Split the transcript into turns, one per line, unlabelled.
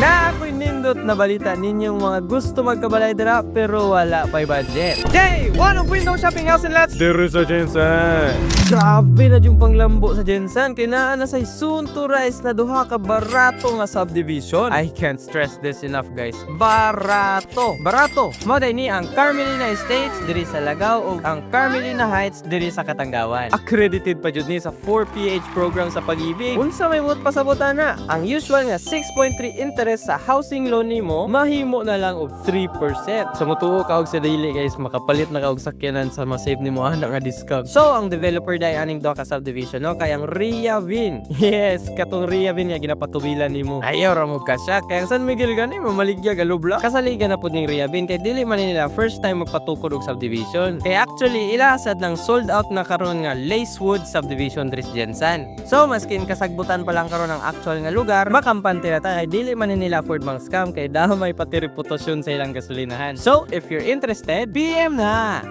Na ako'y nindot na balita ninyong mga gusto magkabalay dira pero wala pa'y budget. Day 1 of Window Shopping House and Lots diri sa Jensen. Grabe na yung panglambo sa Jensen. Kinaan na say soon to rise na duha ka barato nga subdivision. I can't stress this enough guys. Barato. Mo ni ang Carmelina Estates diri sa Lagaw o ang Carmelina Heights diri sa Katanggawan. Accredited pa jud ni sa 4PH program sa pag-ibig. Unsa may mut pasabutan na? Ang usual nga 6.3 interest sa housing loan nimo mahimo na lang og 3%. Sa mutuo ka og sa daily guys makapalit na ka og sakyanan sa ma-save nimo ana nga discount. So ang developer day aning duha ka subdivision no kay ang Ria Vin. Yes, katong Ria Vin nga ginapatubilan nimo. Ayaw ra mo ka siya kay San Miguel gani mamaligya galubla. Kasaligan na pud ning Ria Vin kay dili man nila first time magpatukod og subdivision. Kay actually ilasad ng sold out na karon nga Lacewood subdivision diri sa Jensen. So maskin kasagbutan pa lang karon ang actual nga lugar, makampante na ta kay dili man nila afford mang scam kay damay pati reputasyon sa ilang gasolinahan. So if you're interested, PM na.